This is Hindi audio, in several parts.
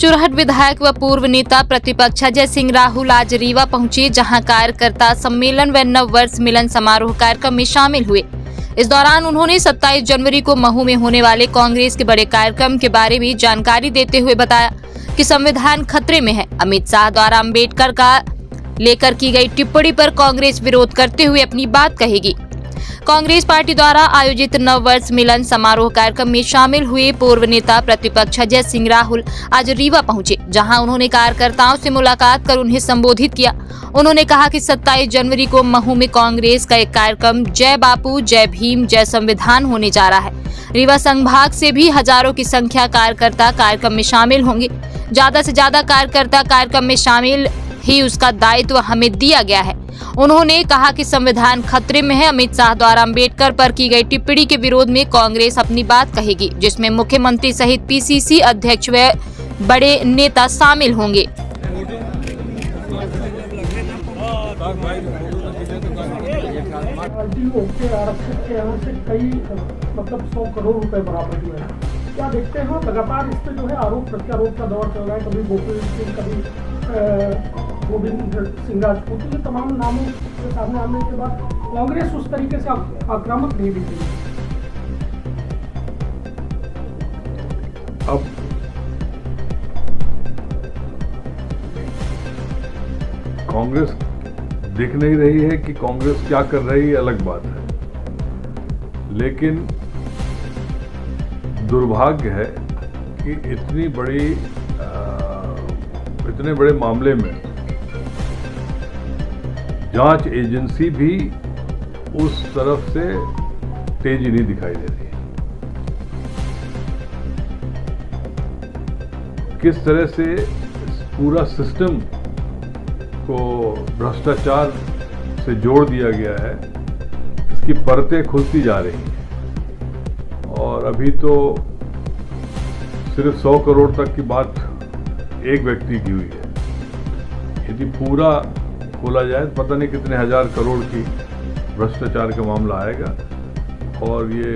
चुरहट विधायक व पूर्व नेता प्रतिपक्ष अजय सिंह राहुल आज रीवा पहुंचे, जहां कार्यकर्ता सम्मेलन व नववर्ष मिलन समारोह कार्यक्रम में शामिल हुए। इस दौरान उन्होंने 27 जनवरी को महू में होने वाले कांग्रेस के बड़े कार्यक्रम के बारे में जानकारी देते हुए बताया कि संविधान खतरे में है। अमित शाह द्वारा अंबेडकर का लेकर की गई टिप्पणी पर कांग्रेस विरोध करते हुए अपनी बात कहेगी। कांग्रेस पार्टी द्वारा आयोजित नववर्ष मिलन समारोह कार्यक्रम में शामिल हुए पूर्व नेता प्रतिपक्ष अजय सिंह राहुल आज रीवा पहुंचे, जहां उन्होंने कार्यकर्ताओं से मुलाकात कर उन्हें संबोधित किया। उन्होंने कहा कि 27 जनवरी को महू में कांग्रेस का एक कार्यक्रम जय बापू, जय भीम, जय संविधान होने जा रहा है। रीवा संभाग से भी हजारों की संख्या कार्यकर्ता कार्यक्रम में शामिल होंगे। ज्यादा से ज्यादा कार्यकर्ता कार्यक्रम में शामिल ही उसका दायित्व हमें दिया गया है। उन्होंने कहा कि संविधान खतरे में है। अमित शाह द्वारा अंबेडकर पर की गई टिप्पणी के विरोध में कांग्रेस अपनी बात कहेगी, जिसमें मुख्यमंत्री सहित पीसीसी अध्यक्ष व बड़े नेता शामिल होंगे। आरक्षित के यहाँ से कई 100 करोड़ रुपए बराबर हुए हैं। क्या देखते हैं, लगातार इस पे जो है आरोप प्रत्यारोप का दौर चल रहा है। कभी गोकुल सिंह, कभी गोविंद सिंह राजपूत, ये तमाम नामों के सामने आने के बाद कांग्रेस उस तरीके से आक्रामक नहीं दिख रही। अब कांग्रेस दिख नहीं रही है कि कांग्रेस क्या कर रही है, अलग बात है। लेकिन दुर्भाग्य है कि इतने बड़े मामले में जांच एजेंसी भी उस तरफ से तेजी नहीं दिखाई दे रही। किस तरह से पूरा सिस्टम को भ्रष्टाचार से जोड़ दिया गया है, इसकी परतें खुलती जा रही हैं। और अभी तो सिर्फ 100 करोड़ तक की बात एक व्यक्ति की हुई है। यदि पूरा खोला जाए तो पता नहीं कितने हजार करोड़ की भ्रष्टाचार का मामला आएगा। और ये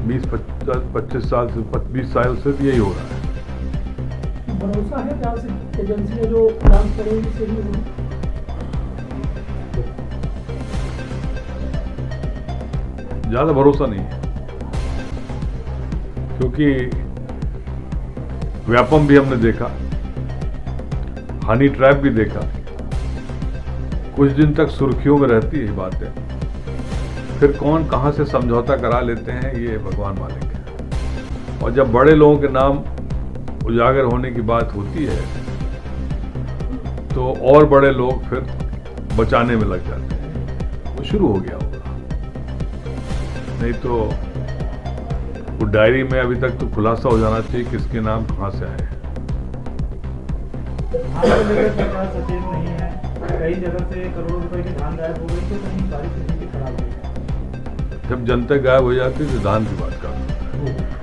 20-25 साल से 20 साल से यही हो रहा है। भरोसा है जहाँ से एजेंसियां जो जांच करेंगी सही होगी? ज्यादा भरोसा नहीं है, क्योंकि व्यापम भी हमने देखा, हनी ट्रैप भी देखा। कुछ दिन तक सुर्खियों में रहती है बातें, फिर कौन कहां से समझौता करा लेते हैं ये भगवान मालिक है। और जब बड़े लोगों के नाम उजागर होने की बात होती है तो और बड़े लोग फिर बचाने में लग जाते हैं। वो शुरू हो गया होगा, नहीं तो वो डायरी में अभी तक तो खुलासा हो जाना चाहिए किसके नाम कहां से आए हैं। सचेत नहीं है, कई जगह से करोड़ों रुपए की धान गायब हो गई, तो कहीं सारी स्थिति खराब हो गई। जब जनता गायब हो जाती है तो धान की बात करते हैं।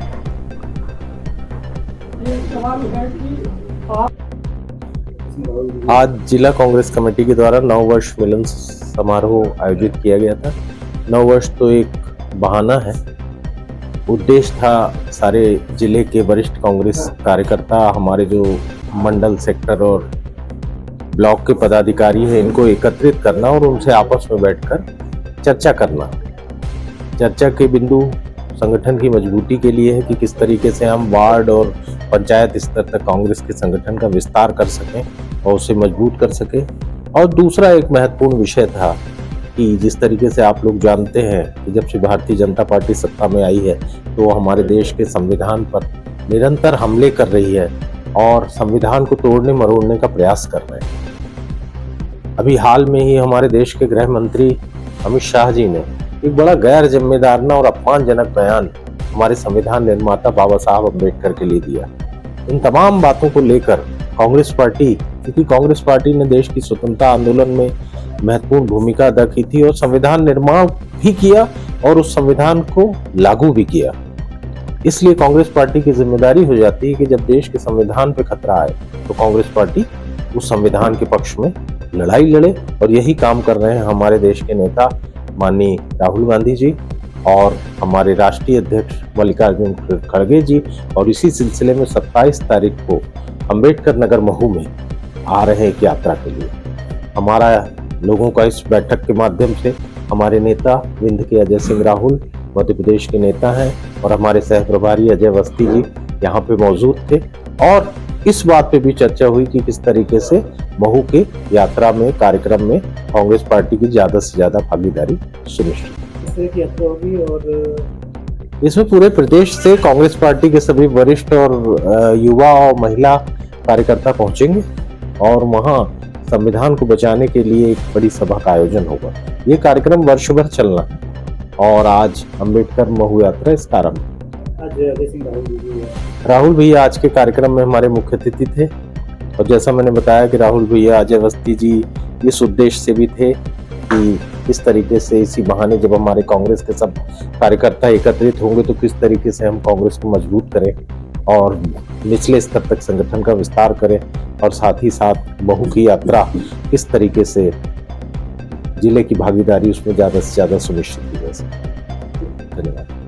ये सवाल है कि आज जिला कांग्रेस कमेटी के द्वारा नववर्ष मिलन समारोह आयोजित किया गया था। नववर्ष तो एक बहाना है, उद्देश्य था सारे जिले के वरिष्ठ कांग्रेस कार्यकर्ता, हमारे जो मंडल, सेक्टर और ब्लॉक के पदाधिकारी हैं, इनको एकत्रित करना और उनसे आपस में बैठकर चर्चा करना। चर्चा के बिंदु संगठन की मजबूती के लिए है कि किस तरीके से हम वार्ड और पंचायत स्तर तक कांग्रेस के संगठन का विस्तार कर सकें और उसे मजबूत कर सकें। और दूसरा एक महत्वपूर्ण विषय था कि जिस तरीके से आप लोग जानते हैं कि जब से भारतीय जनता पार्टी सत्ता में आई है तो हमारे देश के संविधान पर निरंतर हमले कर रही है और संविधान को तोड़ने मरोड़ने का प्रयास कर रहे हैं। अभी हाल में ही हमारे देश के गृह मंत्री अमित शाह जी ने एक बड़ा गैर जिम्मेदाराना और अपमानजनक बयान हमारे संविधान निर्माता बाबा साहब अम्बेडकर के लिए दिया। इन तमाम बातों को लेकर कांग्रेस पार्टी, क्योंकि कांग्रेस पार्टी ने देश की स्वतंत्रता आंदोलन में महत्वपूर्ण भूमिका अदा की थी और संविधान निर्माण भी किया और उस संविधान को लागू भी किया, इसलिए कांग्रेस पार्टी की जिम्मेदारी हो जाती है कि जब देश के संविधान पे खतरा आए तो कांग्रेस पार्टी उस संविधान के पक्ष में लड़ाई लड़े। और यही काम कर रहे हैं हमारे देश के नेता माननीय राहुल गांधी जी और हमारे राष्ट्रीय अध्यक्ष मल्लिकार्जुन खड़गे जी, और इसी सिलसिले में 27 तारीख को अंबेडकर नगर महू में आ रहे एक यात्रा के लिए। हमारा लोगों का इस बैठक के माध्यम से हमारे नेता विंध्य के अजय सिंह राहुल मध्य प्रदेश के नेता हैं, और हमारे सह प्रभारी अजय अवस्थी जी यहाँ पे मौजूद थे, और इस बात पे भी चर्चा हुई कि किस तरीके से महू के यात्रा में कार्यक्रम में कांग्रेस पार्टी की ज्यादा से ज्यादा भागीदारी सुनिश्चित यात्रा होगी। और इसमें पूरे प्रदेश से कांग्रेस पार्टी के सभी वरिष्ठ और युवा और महिला कार्यकर्ता पहुंचेंगे, और वहां संविधान को बचाने के लिए एक बड़ी सभा का आयोजन होगा। ये कार्यक्रम वर्ष भर चलना है, और आज अंबेडकर महू यात्रा इसका आरंभ। आज अजय सिंह राहुल जी राहुल भैया आज के कार्यक्रम में हमारे मुख्य अतिथि थे, और जैसा मैंने बताया कि राहुल भैया अजय अवस्थी जी इस उद्देश्य से भी थे कि इस तरीके से इसी बहाने जब हमारे कांग्रेस के सब कार्यकर्ता एकत्रित होंगे तो किस तरीके से हम कांग्रेस को मजबूत करें और निचले स्तर तक संगठन का विस्तार करें, और साथ ही साथ महू की यात्रा किस तरीके से जिले की भागीदारी उसमें ज्यादा से ज्यादा सुनिश्चित की जा सके। धन्यवाद।